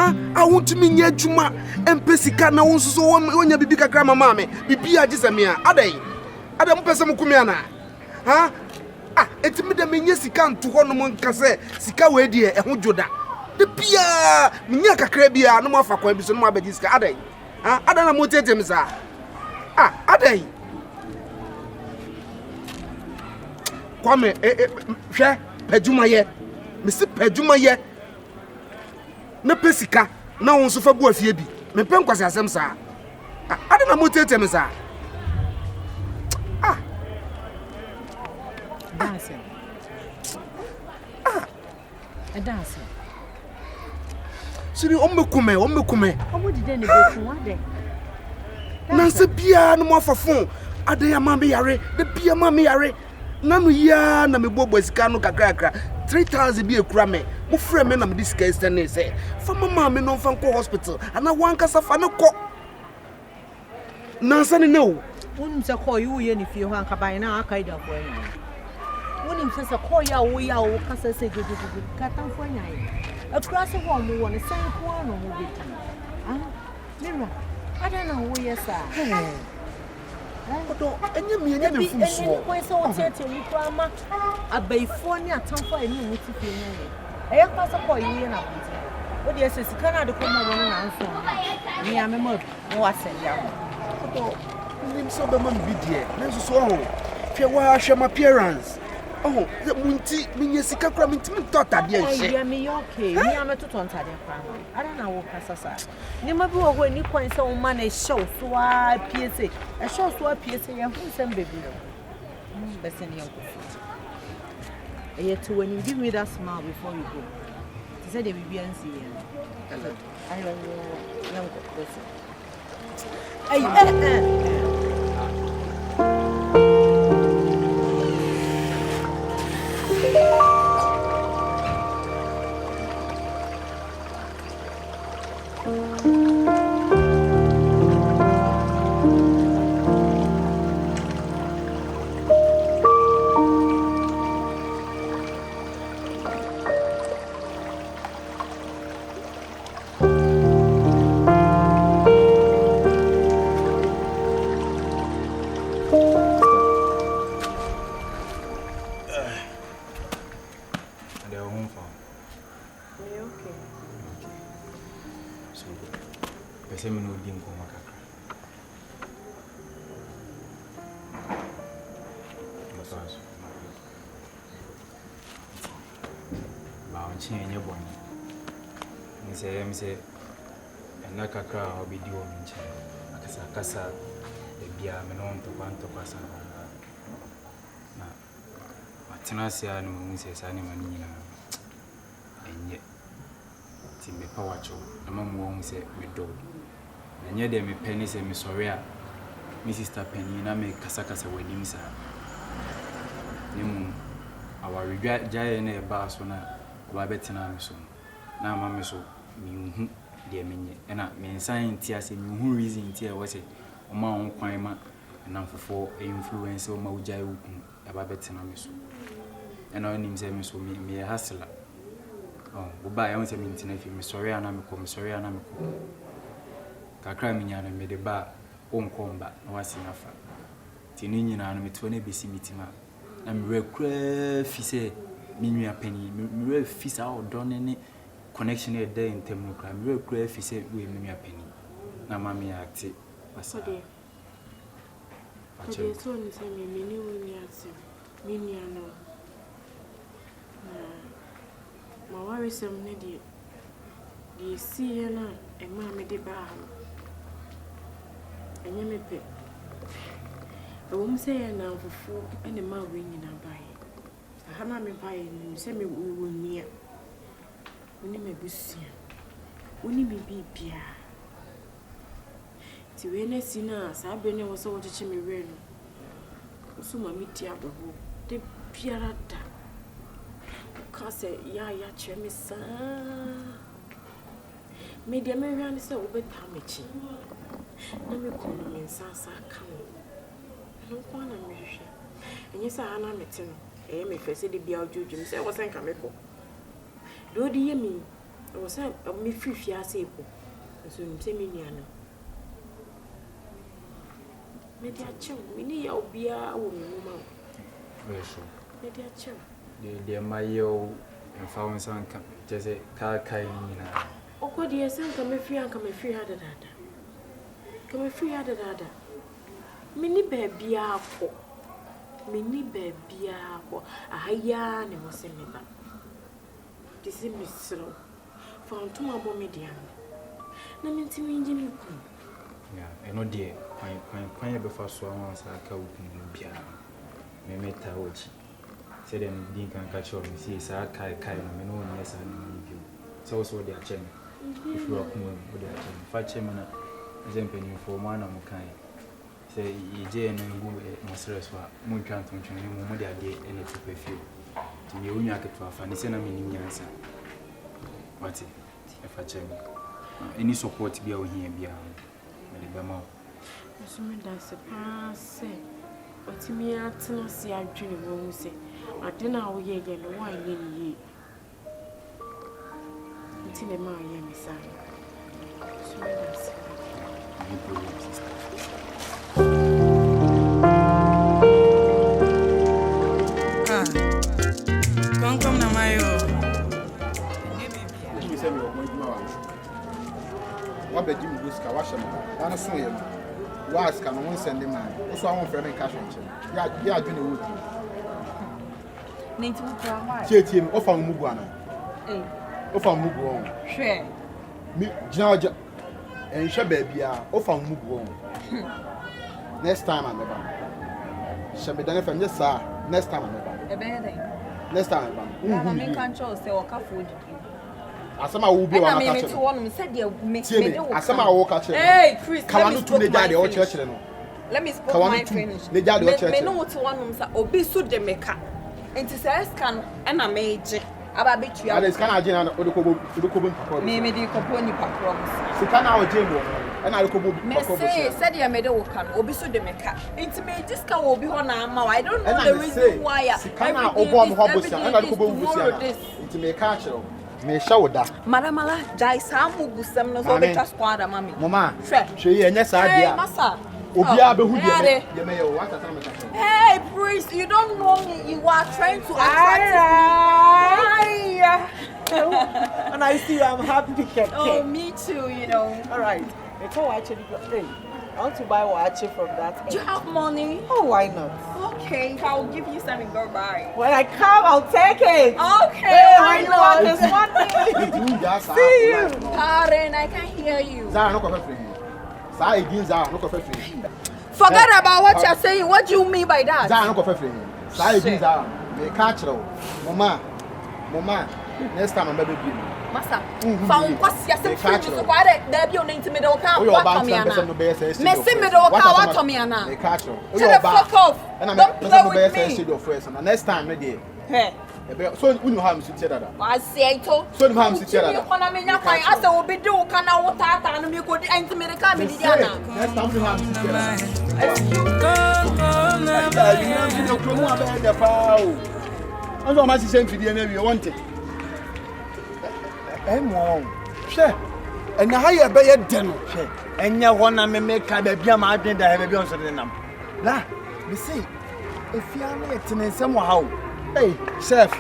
I want to mean ye juma and pesika na won so won ya bibi kakra mama me bibi agisa me a adai adam pesam kumiana etimi de menye sika nto ho no mo nka se sika we die e ho joda de bia menya kakra bia no mo afa kwa bi so no mo abagi sika adai adana mo tete me sa adai kwame hwe paduma ye me se paduma ye na pesika na won so fa bu afie bi me pen kwase asem sa adana mo tete me sa dancing dancing siri ommekume omo dide ne beku ade nanse bia no mo afafon ade ya ma me yare de bia ma me yare nanu ya na me bobo sika no kakra 3000 bi ekura me mo frɛ me na me disika estene say fa mama me no fa nko hospital ana wanka safa ne kɔ nanse ne no wonum se kɔ yi wo ye ne fie ho anka ban na aka ida kɔ anya wonum se kɔ ya wo kasa se gegegeге katan fo anya yi akura se ho mo wɔ ne san ko no mo beti mira ada na wo ye sa odo enye me fuso enye ko se wo tete ni ko ama abaifo ni atamfo ani mu ti fie nya ye kwa se kɔ yi na beti wo de se sika na de ko mo no na nso ni amema no wase ya odo nim so be man bi die nanso so ho hwe wa hwe my appearance munti minye sika kra minti mtota de nche ya me okay ni ametoto ntade kwa ara na wo kasasa ni ma bi wo ho ni kwan se wo ma na show so a piese a show so a piese ya hu sem bebi no bese ni yanko to when you give me that smile before you go you said the bibi ansi ya I don't know yanko bese say and like a crowd be doing Akasa, the Bia Menon to one to pass now. Matinasia no Mrs. Animanina and yet Timmy Powacho, among one say with dog. And yet, me pennies and Miss Soria, Mrs. Tapenny, and I make Casacasa wedding, sir. Our regret giant bars when I Babetina soon. Now, Mamma so. Me dear me and me sign tears in who reason tear was it on my own climate and I'm for influence of Mauja about Betinamiso. And I name them so me a hustler. Oh, goodbye, I want to mean if you miss sorry and I'm sorry and I'm Kakraminian and made a bar on combat, was enough. Tinin and me 20 BC meeting. I'm real crafty, say, me a penny, real fish out done any. Connection here there in terms of crime. Real clear if you say we me a penny. Na mami active. So so ni say me ni we active. Me ni ano. Ma worry some ne di see na e ma me de ba ha. Enye me pe. E wo me say na fufu e ne ma we nyina bai. Ha na me bai ni say me wo nia. Uni me busia. Uni me bibia. Ti we na sina sa bene wo so wo cheche me we no. So ma mi ti abaho. De biara da. Ka se ya che me sa. Me de me hwan se wo beta me chi. Na me kono me nsansa ka wo. No kwa na me hwe. Enye sa ana me ti no. Me fese de bia ojojo me se wo sen ka me ko. Do di yemi was a me free fiancé. So I'm saying, Miniana. Maybe I chill. Mini, I'll be a woman. Very sure. Maybe I chill. The Mayo and found some just a car kind. Oh, God, dear son, come a free and come a free had a dada. Come a free had a dada. Mini baby, Mini baby, a high and was in me. This is Miss Slow. Found two more medium. No mean to me, Jimmy. Yeah, and no dear, I before so once I can be a meta watch. Said them didn't catch on, see, sir, Kai, no one, yes, I know you. So, also their chain. If you are coming with their chain, fat chairman, example for one of kind. Say, ye and you must rest for moon can't function, no more day and it's a few. To be only a cat for a send a meaning answer. What's it? If I check any support to be out here beyond the Bama. Assuming that's a pass, but to me, I tell see I dream won't say. I don't know ye again, why ye. Until the man, ye, Miss Annie. Assuming that's come na mayo. What be Jimmy Buska, wash him. I don't know him. Was can one send him man. Also, I want for any cash on him. Yeah, doing the wood. Need to try. Cheat him off on Mugwana. Off on Mugwan. Share. Me, Georgia, and Shabby, off on Mugwan. Next time I'm about. Shall be done if I'm just sir. Next time I'm about. A bad thing. Next time I'm about. Control, say, or food. Asama will be one catch one said you make Asama will catch. Hey, Chris, let me speak my finish. Let me speak my finish. Me know what one obi so de meka. Enti say scan and a major. Aba betu ya. Ade scan agena na odokobo mpakro. Me di kopo ni pakro. Sika na ojembo. E na odokobo pakro. Me say said you made wo kan obi so de meka. Enti me this can obi ho na ama. I don't know the reason why. Sika na obo am ho bosia. E na odokobo busia. Enti me ka kire. Me shoulder. Mala, jai samu busam no so betwa squad mama. Mama. Hwe ye enya sa dia. Masa. Obi abehu dia. Ye me yo what asama me ka. Hey, priest, you don't know me. You are trying to attract me. And I see I'm happy. Oh, me too, you know. All right. It's all actually good. I want to buy watch from that. Do you have money? Oh, why not? Okay, I'll give you some and go buy. When I come, I'll take it. Okay, I know this one. See you. Karen, I can't hear you. Zara no coffee free. Sa again Zara no coffee free. Forget about what you're saying. What do you mean by that? Zara no coffee free. Sa again Zara. Me catch you. Mama. Next time I'm baby. Master, found what's your secret? So why there be on intimate account? What Tomiana? Messi middle account, Tomiana. They catch you. Fuck off. And I'm don't play with me. Your first. And next time, maybe. Hey. So you know how to sit there. I say to. So you know how to sit there. I say we be do can I want that and we go intimate account. Next time you have to sit there. I'm not saying to the enemy. You want it. Mo hwe ena ha ye be ye de no hwe enya ho na me make ba bia ma adwen da he be on so de nam la me say efia na ye tene nsem wa ha o hey chef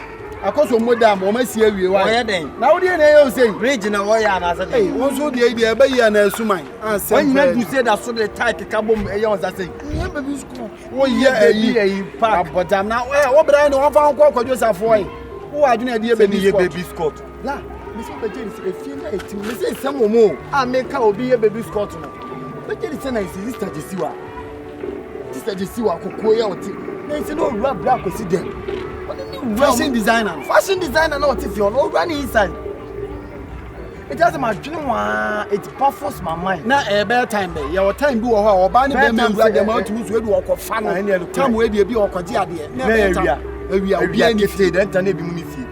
akoso modam o ma si awie wa ye den na wo de na ye o say bridge na wo ya na say hey won so de e be yi na asuman ansem when you do say that so the tight ka bom e ye on say ye baby school wo ye ayi park abodam na wo bra ni won fa nko kwadwo safo yi wo adwen e de baby school la Mr. Bejeni if you na etim me say some mo ameka obi ye baby scott no Bejeni say na sister Jesiwa kokko ya oti na say no rap black ko si dem fashion designer na oti fi on o run inside it doesn't matter it baffles my mind na better time be your time bi wo ho oba ni be member dem out mu so e bi wo fa no time we bi okoje ade na ewia ni fi den tan e bi mu ni fi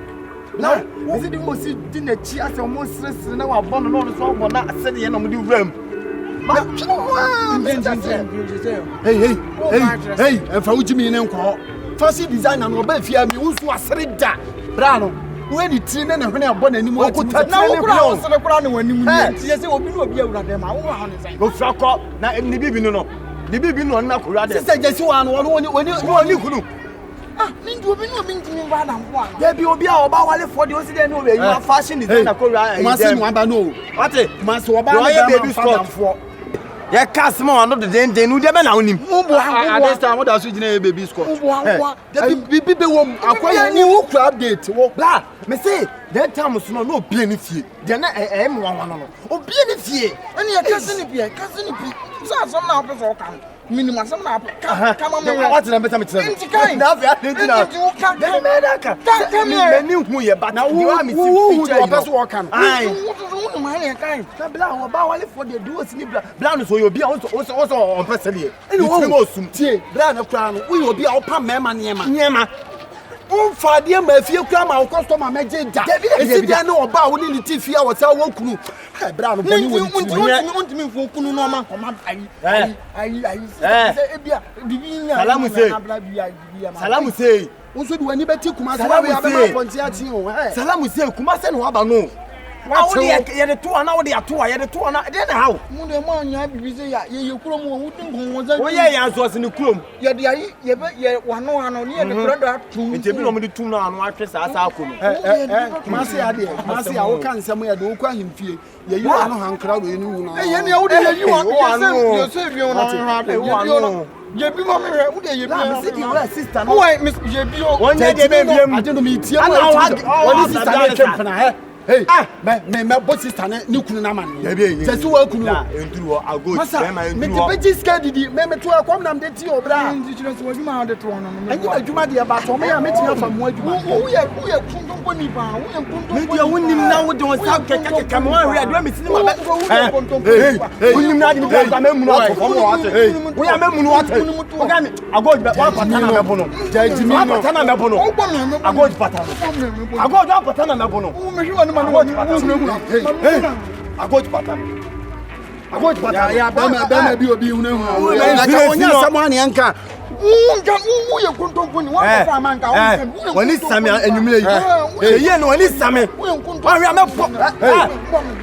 na isi di mo si di na chi ase mo sresre na wa bono no so bo na ase de na mo di wram ma hey en fa ujimi ne nko fashion designer no ba fia mi unsu asere da bra no we ni tiri na hwene abɔ n'anim na wo kura wo sere kura ne w'anim ni tie se obi no obi awura dem a wo ha ne sai go frakɔ na ni bibi no ni bibi no na kura dem sɛ jesi wa no woni kunu mindu obi no mindu ba na mpo ano ya bi obi a oba wale for the o si de no we you fashion designer kura ma se no aba no ate ma se oba na baby sport ya kasma wa no de den no de be na onim this time what do you baby sport bibi be wom akoya ni wo kura update wo bla me say that time so no obi ni fie de na mo wa no obi ni fie ani ya kase ni bi sa som na opeso kan minimum some na kama me what na better me tell na afia dey na dem me da ka me ni hu ye but na wo am ti feature you opeso wo kan ai wo ma na kan na bla wo ba wale for the do sini bla no so yo bi o on person here ni wo mo sum tie bla na kura no wo yo bi a wo pa mema niema fa de ma fie kura ma wo customer meje da esi bia na oba wo ni ti fie a wo sa wo kunu bra no boni wo untimi mfu kunu no ma koma ayi se bia bibi nya salamu sei unso de wani beti kuma se wa ya be ma ponti ati o salamu sei kuma se no aba no wa wo de ye de to ana wo de ato ye de to ana de na hawo mu de ma nya bibi se ya ye kuro mu wo din kon wo za wo ye ya so se ni kuro ye de ayi ye be ye wano ni ye de kuro da tu nti bi no mo de tu no ano atwe sa ko no kuma se ya de kuma se ya wo kan nsem ye de wo kwa himfie ye yi ano hankra we ni wu na ye ne wo de ye yi wo ye se bi won na ye bi mo me wo de ye bi na se di wa sister no wo miss ye bi o won ye de be ade no mi tie mo wo sister na kempna hey me boss sister ni kunu na man se si wa kunu enduru wo ago me te beji ska didi me to akom na me ti obra ndi chire so adwuma ade to no me anyi adwuma de ba to me ya me ti afa mo adwuma wo ye kundon ko ni ba wo ye kundon me dia wonnim na wo de won sa keke mo wan wi adwa me sini ma be wonnim na de me ba me munu akofo mo ate wo ya me munu ate wo ga me ago wa patana me bono jaji mi no patana me bono ago patana ago patana me bono wo me hwa I go to Pata. Yeah, Bama be obi una. Someone yanka. You kunto kuni wa fa manka. When is Sammy enumere yi. Ye no when is Sammy. Wa wi amepo.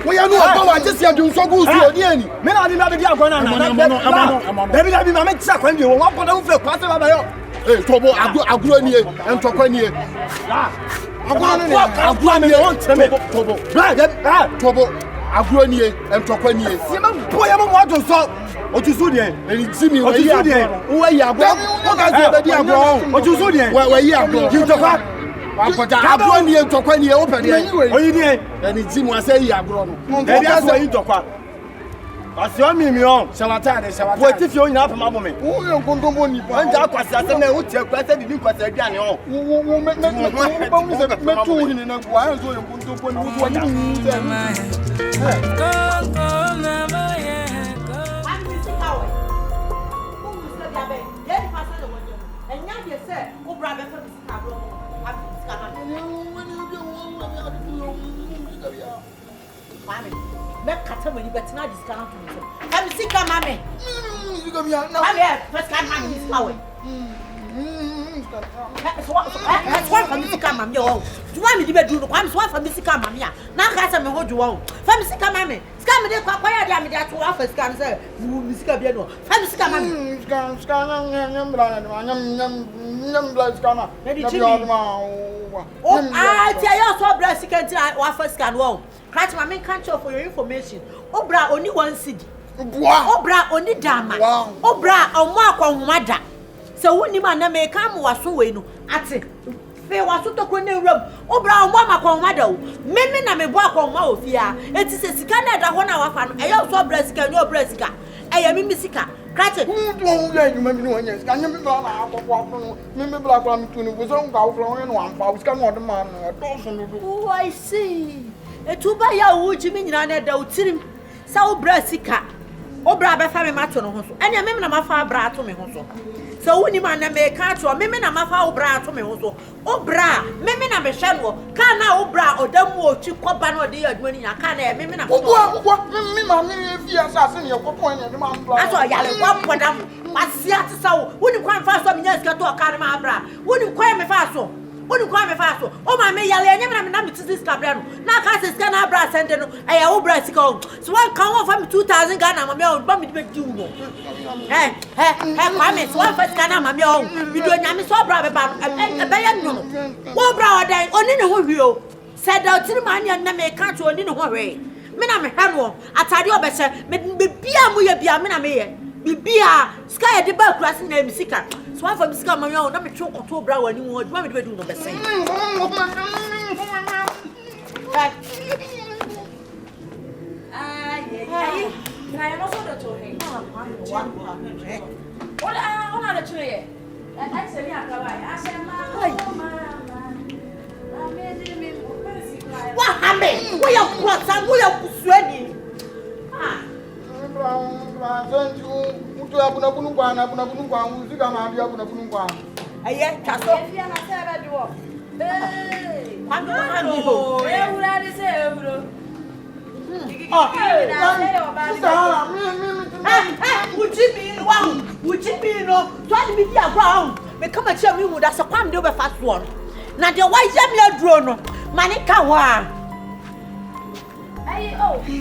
We ya no ba just ya dun so go so ni ani. Me na di na be akwa na. Baby na me tsa kwan bi wo wa poda wo fe kwase baba yo. Tobo aguro ni e entokwa ni e. Aguro ni e won teme. Tobo aguro ni e entokwa ni e. Si ma boya mo ato so. Otusu de eni timi wo yi aguro. Wo yi aguro. Wo ka se be di aguro. Otusu de. Wo yi aguro. Ki tokwa. Akota aguro ni e entokwa ni e wo pe de. Oyi de. Eni timi wa se yi aguro no. E bi aso yi tokwa. Asio mi on. Shawata. Wo ti fi o yin apa mabo me. Wo ye nkontombo ni ba. Anja akwasi ase na wo tie kwase didi kwase aduane ho. Wo me tu ni na kwa anzo ye nkontombo ni wo ni se. Make cut when you bet not discount to me. I'm sick, mammy. You go me out now. I'm here. First time I'm his power. That's one from Mr. Mammy. Oh, do you want me to be doing? I'm one from Mr. Mammy. Now, I am a hold you on. From Mr. Mammy. Scam me, quiet, I'm there to offer scan, sir. Mr. Biano. From Mr. Mammy. Oh, I tell you, so breast can offer scan. Wow. Catch my main country for your information. Obra only one city. Obra only dama. Obra or mark on mother. So when you man may come was so no at it. Fair was to talk in the room. Obra or mama on mother. Men I may walk on mouth here. It is a scanner that 1 hour fan. I also breast can your breast car. I am in Missika. Catch it. Who don't let you maybe one yes. Can you be black one to was on go from one house? Come on the man. Oh, I see. E tuba ya wuji mi nyina na da utirim sa obra sika obra be fa me mato no ho so ene me na mafa abra ato me ho so so woni ma na me ka to me na mafa obra ato me ho so obra me na me hwe no ka na obra odamu ochi koba na ode adwani nya ka na me na me ma me fi asase ne kopo ene ne ma mbla aso ya le kwa podam asia tsa wo woni kwan fa so me nya sika to ka na ma abra woni kwan me fa so. Woni kwa me fa so o ma me yale enya me na this cabrano. Now can't say scan abra send no. I have obra sika. So one come from 2,000 Ghana mama o ba me be do no. Kwame so one first Ghana mama o. We do nyame so obra be ba e be ya no. Wo obra odan oni ne ho hwi o. Said out to man na me ka to oni ne ho hwe. Me na me hwa no. Atade obese me bia mu ye bia me na me ye. Bibia sky de ba kura se na misika. So one for misika mama o na me twe koto obra wani wo. Duma me de do no be say. Can I also do to him? What are the tree? I said, I said, what happened? We are what? We are persuading. Would you be no? Try to be around. Become a champion with us a palm do a fast one. Now the white jamia drone, Manica wa.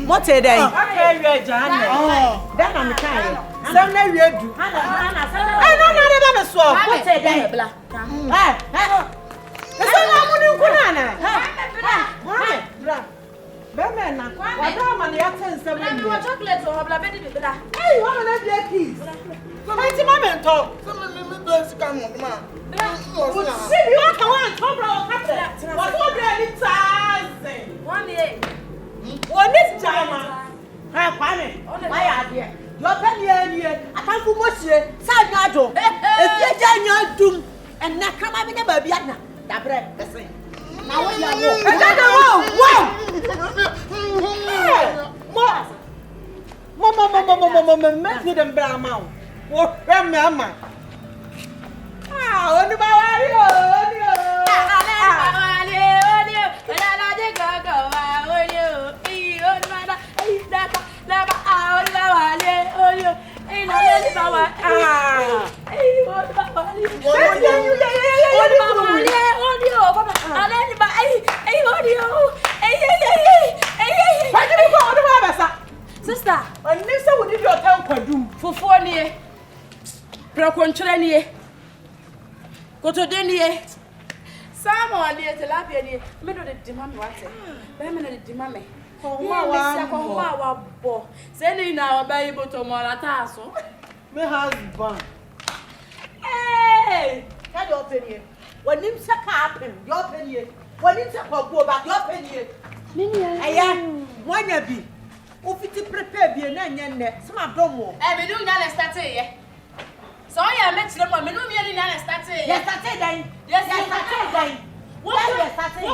What's a day? Okay, Johnny. Oh, then I'm kind. Some day you do. I don't know about a swap. What's a day? Bemena, what man ya sense them? Chocolate or have bedide. Hey, what an idea keys. Mighty momento. Some bless come on, man. See you are one, Captain. What would they be 1 year? One is Jama. Have money. My idea. Your penny here. I can't go much here. Sanado. If you Daniel doom and not come up in a baby. That bread, the same. Now what you Mama, make me them brown mouth. What, Mama? Ah, only my Sister, I listen with your tongue for 4 years. Procontrani. Go to Denny. Someone near Tilapia, middle of the demand water. Permanent demand. Oh, sending our Bible to Moratasso. My husband. Hey, can you open here? When you suck up him, your opinion. When you suck up, go back your opinion. I am one of you. If you prepare, be an onion, some of them more. I will do not start here. So I met them, I will not start here. Yes, I said, yes, I said. What is that? Who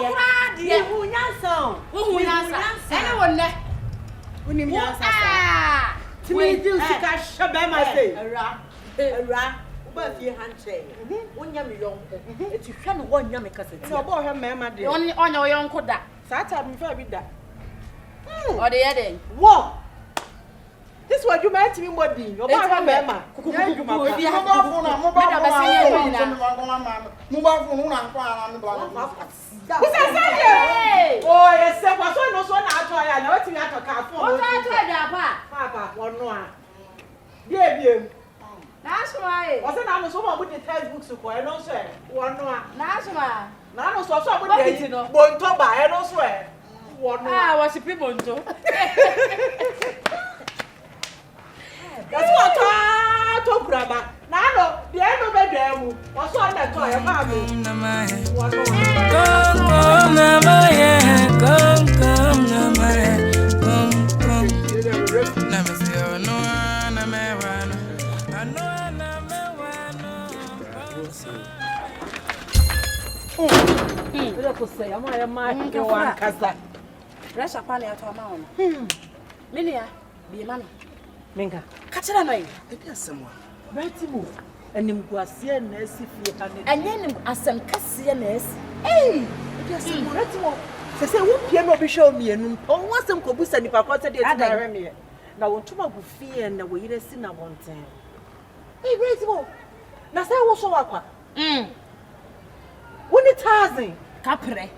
answer? Who answer? Anyone there? Who name you? Ah! To me, you see, I shall bear my say. A rat, but your handshake. One yummy young. It's you can one yummy cousin. No, boy, her mamma, the only on your young coda. Saturday, very that. Or the other. What? This what you meant to me, what being your mamma. Oh, yes, sir. What's one also not try? I know it's not a car for Papa, one more. Dear, that's why. Wasn't I someone with the textbooks to quite no swear? One more. That's why. Now, so I would get it. Bon Toba, I don't swear. One more. I was a people. That's what I talk about. Now, the end of the day, what's on that toy? Minga. Catch it on me. It is someone. Betty, and him was here, Nessie, and then as some Cassianes. Hey, it is some Betty. They say, won't you be show me and what's some cobus and if I got it. Now, what to fear and the way they sin, I want to. Hey, Betty, now say what's so aqua. When it's housing, Capre.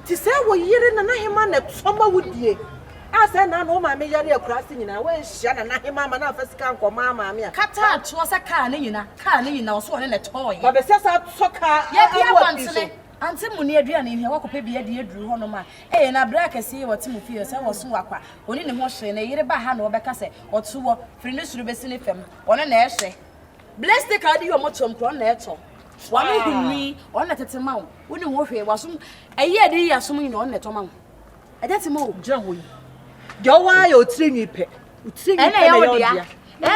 Ti say wo yire na hema na soma wudie. Asa na no ma me yare akurase nyina we hia na hema ma na afasika nkoma ma me a. Kata ato se car ne nyina so one na toy. Ba be sesa soka ya bia wantene. Ante mu ne aduane hia wakopa bia de aduru ho no ma. Na bra kase wote mu fie se wo so akwa. Oni ne ho hye na yire ba ha na obeka se oto wo firi ne suru besi ne fam. One na ehye. Bless the card you motom kro na eto. One hunwi one tete ma wo. Woni wo hwe wasum eye de yasum nyina one to ma wo. Adati mo gyan ho yi. Yo wa yo tiri nwipe. Utiri nwipe na yo dia.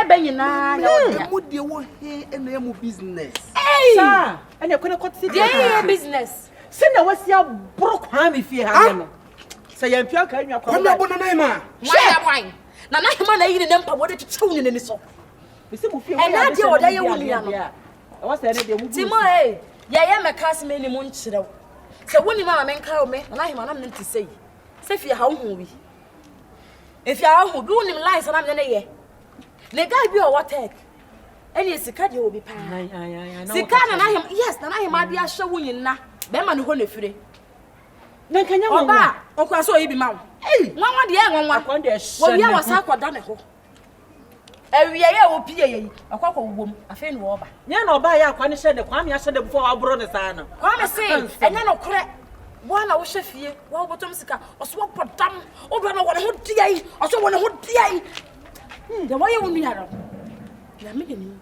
Be nyina na wo dia. Mo de wo he na mu business. Sa, ene kwene kwoti dia business. Se na wasi abro kwa me fie ha no. Se ya mpia ka nwa kwa. Kwani abona na ma. Why? Na hema na yiri ne mpa wo de twetwe ni so. Bisi mu fie. Na dia wo da ye wo nua no. Wa se ne de mu. Timo ye me cast me ni mu nkirew. Se woni ma me nka wo me na hema na me nti sei. Se fie ha wo hu bi. If you are who do him lies and I'm the ye. The guy be or what take. Any sika de obi pa. Sika na him yes na him ade a hwe wonyin na. Be ma no ho na fire. Na kanya wo. Oba okwa so obi ma wo. Nwanwa de nwanwa. Akon de hwe. Wo bia wasa akoda ne ho. Awie ye wo pie ye. Akwakọ wom afi no oba. Nya na oba ya akwa ne hye de kwa me hye de before abro ne sa na. Kwa me say enya no kore. Bwana wo hye fie wo botom sika oso podam obra no wone ho diai oso wone ho diai de wo ye wo nua ro na me deni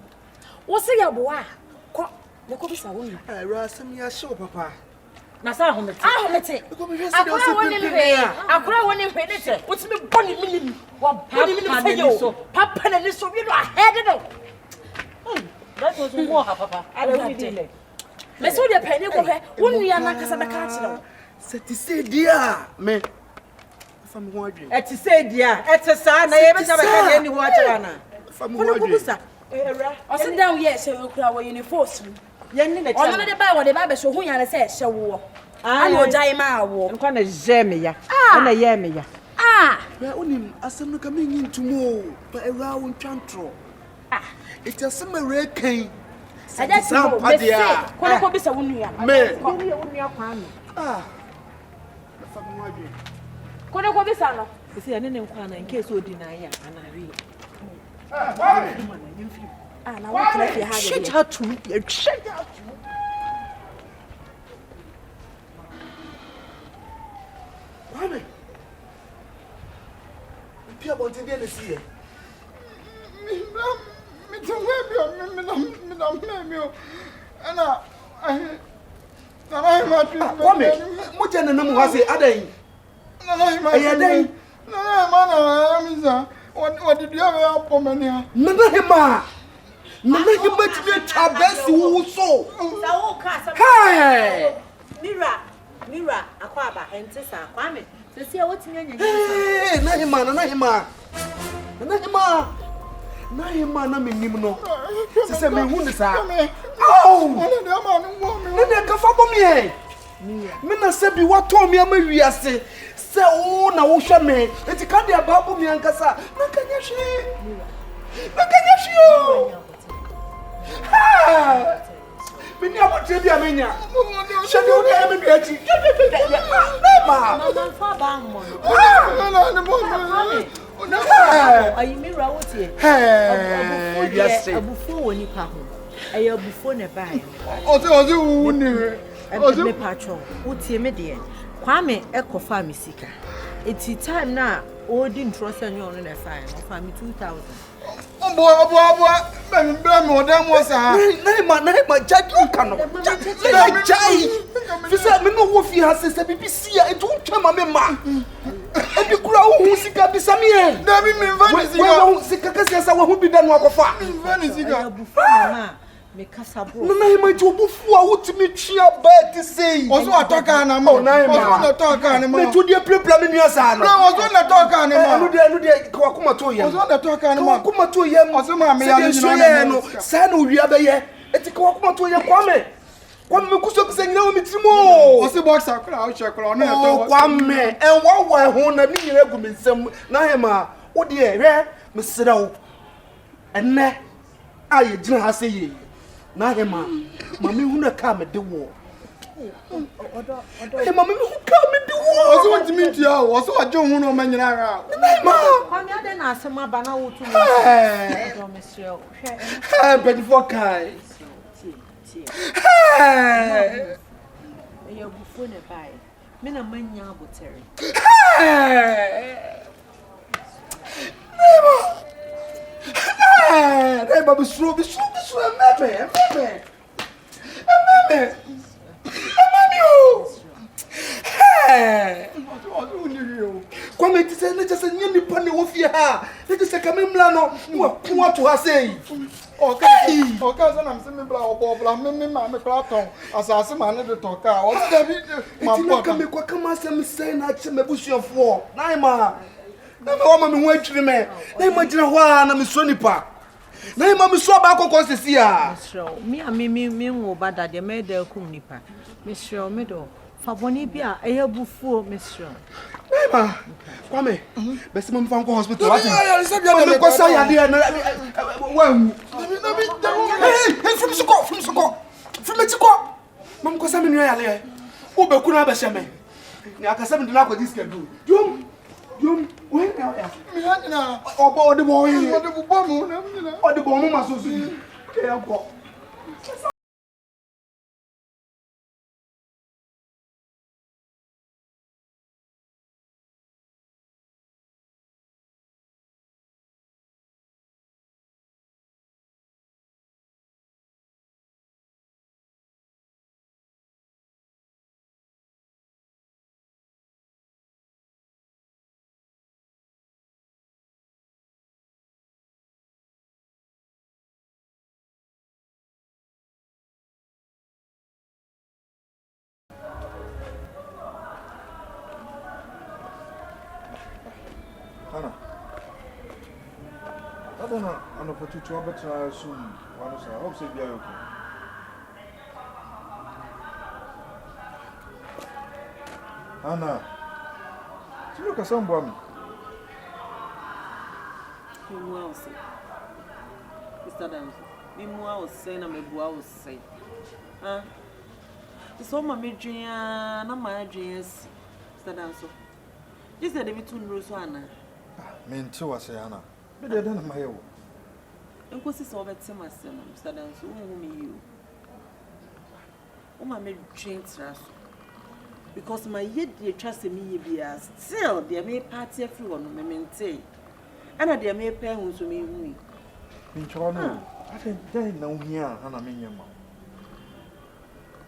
wo se ya bo a ko ne ko bisa wo nua Ra asem ya show papa. Na sa ahomete akora woni mpe ne te wo ti me boni minim wo boni minim fe yo papa na ni so wi no ahead no that was more papa I don't need it. me so de pani ko he wo nua na kasa be ka kire Se ti se dia me. Fa mo ho adwe. E ti se dia e ti sa na ye be ja be ka de ni ho akira na. Fa mo ho adwe. Era o sit down here say okura wo uniform ye ni na ono de ba wo de ba be so hu yan say hye wo ana o jai ma wo nkwa na je me ya na ye me ya Ya onim asem no ka me nyi ntumo pa era wo ntwantro. It asem re kan. That's all. Me say, kono ko bisa wo nua. Me. wo nua kwa me. Fa mo ho adwe. Kono ko bisa no. Isi ya ne nkwa na in case odi na ya anari. Na wo tena fi ha de. Shit her to me. Shit her to me. Kwame. Pia bonte de na siye. Me to we me ana ma tu. Kwame, mo je na nam ho ase adan. Na mi za. What did you have for me? Nana hema ti be tabesi wo so. Sa wo ka sa. Hey! Mira akwa aba ente sa Kwame. Se se wo tinya nya. Hey, na hema na menim no. Se me hu ni sa. Oh! Na ka fa bom ye. Me na se bi wato me ama wiase. Se o na wo hwe me. Enti ka de aba bom me ankasa. Na kanya hwe o. Ha! Me ni abotre bi amenya. Shade o na me bi achi. Mama fa ba mo. Ayi Mira wo tie. Abufu woni pa ho. Ayi abufu ne bae. O se wu ni. Me patcho. Wo tie me de. Kwame ekofa me sika. Eti time na odi ntrose nyo no na fine. Ofa me 2000. Obo me odam wo sa. Na hema jadi ka no. Jai. Fisa me no wo fi ha se bibisi a etu twema me ma. Ebi kura wo hu sika bisame e. Na mi mva ni sika. Wo sika kase sa wo hu bi da no akofa. Mva ni sika. Abufu na me kasa bro. Na hema ti obufu a wotimi twia ba ti sei. Oso atoka na ma. Oso na toka na ma. Me tu die prepla me nua sa no. Na oso na toka na ma. Anu de kwa kuma to ye. Oso na toka na ma. Kwa kuma to ye. Oso ma me ya ni no. Sa na owia be ye. Eti kwa kuma to ye Kwame. Kwame kuso kise nyina wo mitrimo. Osi boxer kra o chekra na to. Kwame enwa ho na ni nyina gu me nsam na hema wo de hwe mesrew. Enne aye gina ha se ye. Na hema mami hu na ka me de wo. Mami hu ka me Also what mean to you? Also what John who no man yara. Kwame ade na asema bana wo tu mo. Monsieur. But for kai. You bufu ne bai. Me na manya abotere. Hey, baby, slow, meme. Hey, come and say, let's just name me pony of your hair. Let's just come in, Blano. What to her say? Okay, I'm saying, blah, me, Platon, as I say, man, the talker. What's that? My come and say, I'm a bush of war. Naima. Never woman went to the man. They might know why I'm a sonipa. Nay, mamma, so back on Constancia. Me, wo bada de me de kum nipa. Monsieur Medo. Fa boni bia eyebu fu monsieur. Ema, kwame. Best mom fan ko hospital. What? Me ko say ya de na wan. Hey, from Soko. From Mexico. Mom ko say me nua ya le. Wo be ku na be hye me. Ni akasa me de na ko diskedu. Jom, when now ya? me na Obo de boy. what the bomb na me na. O de boy mo ma so so. Okay, go. Hana. I don't know. I'm not to trouble try soon. One of I hope so be okay. Hana. You look at someone. Well, say. Mr. Dance. Meanwhile, was saying I'm a boy was say. It's all my dream, not my dreams. Mr. Dance. You said every 2 rows one. Men too, I say, Hana. But they don't my own. And because it's over to my son, Mr. Dance, whom you. Oh, my dreams, because my yet dear trust me be as still, there may party everyone, maintain. And I may parents to me. In Toronto, I think they know here, Hana Miniam.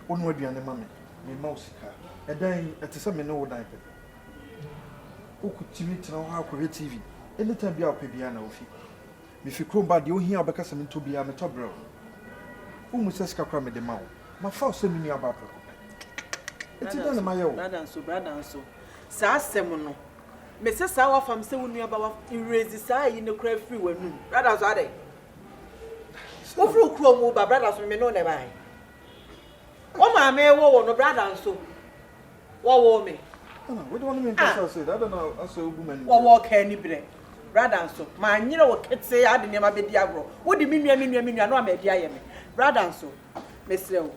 One would be an mammy, me mouse car. And then at some no diaper. Who could meet now how could TV? Anytime be our piano. If you come back, you hear because I'm to be a top bro. Who must ask a crumb at the mouth? My first send me about it's done my own. Brother, so. Semono. Mrs. Sour from saying about erase the side in the crab free when brothers are they? What flew chrome by brothers from Menone by? Oh, my may war no brother, so. What war me? We don't mean to say that. I don't know. I saw a woman. What walk any bread? Brother, so. My, you know what kids say I didn't never be diagro. What do you mean? I know I'm a diamond. Brother, so. Miss Low.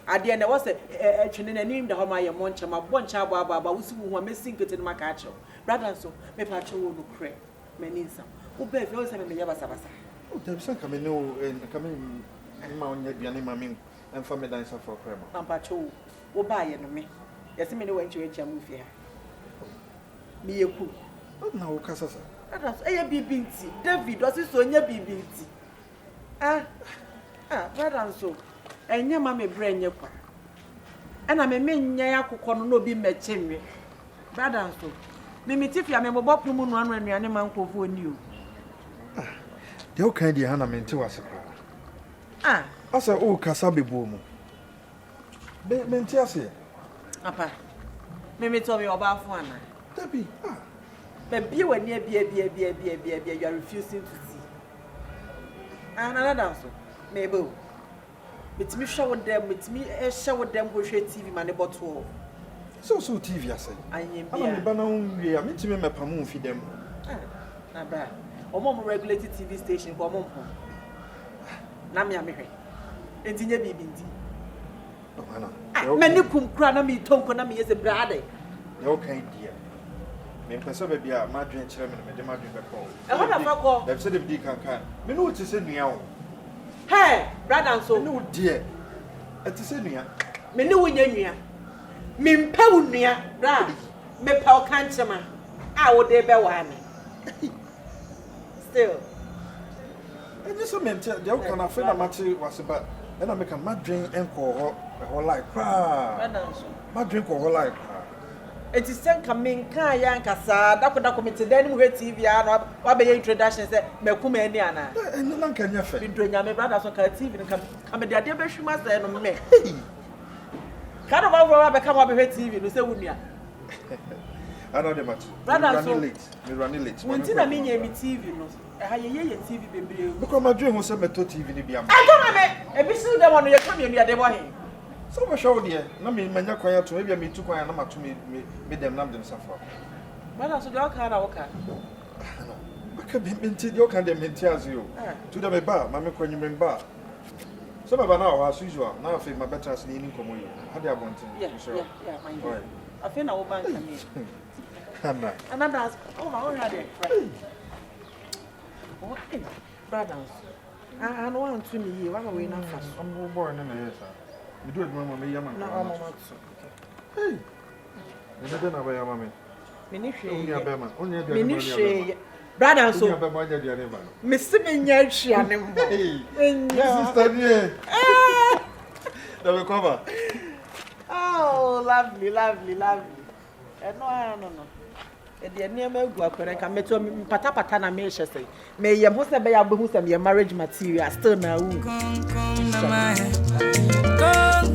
At the end, there was a children named the Homa Moncha, my one child, who were missing it in my catcher. Brother, so, me patcho will cray. Menisa. Who bear those and me Yabasabasa. Oh, there's some coming and coming and Mount Yabiani Mammy and family dancer for Crema. And patcho will buy it me. Yes, me went to a jam here. Me a cook. But now, Cassasa. That's a BBT. David, was it so near BBT? Brother, so. And your mammy brain your pa. And I'm a man Yaku no be matching. Brother, so. Mimi Tiffy, I'm a bop moon one when your name uncle for you. The old candy Hannah meant to us. I said, oh, Cassabi boom. Mentias. Papa, Mimi told me about one. Debbie, but be when near be you are refusing to see. And another so, Mabel. With me show them, with me show them go share TV man about 12. So TV, I say. I am Banon, we are meeting me, my pamoon feed them. Nabra, or mom regulated TV station for mom. Namia Mary. And Tina BBD. Many cum crana me tongue on me as a brother. the okay dear. Me pesa baby a my dream chairman me dem adwin beko. E ho na fa ko. Dem say dem di kankan. Me no ti say nua o. Hey, brother and so. Me no dear. E ti say nua. Me ne wo nya nua. Me mpa wo nua, bra. Me pa o kan chema. A wo de be wa me. Still. E just so men tell the okay na fe na machi was ba. E na make my dream enko ho like cry. Brother and so. My dream ko ho like It is sen kamen kan ya nkasa dakoda committee dan mu TV ano wa be introduction say mekuma ani ana and na kan ya fe bidro nya me brother so ka TV ka me de ade be hwuma say no me ka do ba be ka be TV no say wunua ana de match brother so me run late wonti na me nya me TV no ha ye TV bebre because my dream was say meto TV ni bia I don't me e bi su dem no ye ka me ade bo he so we show there na me manya kwanya to maybe me tu kwanya na mato me dem nam dem safa brother so do ka na wo ka aka be menti de oka dem menti azio to dem ba ma me kwanya me ba so baba na wa as usual na afi ma better as ni nkomo yo hade abontin yeah mind you afi na wo bank me Anna another oh my own hade oh brother I no want to me one way na fast I'm boy na yes sir we do it mama me yama na mama hey me de na ba yama me me ni hwe onya be ma onya de me ni hwe brother so onya be ma ja de ba me se me nya hwe ane mo sister ni da we cover oh lovely no e de ne ma gu akwere ka meto pata na me hye sei me yem ho se be ya bo hu se me marriage material still na wu Come,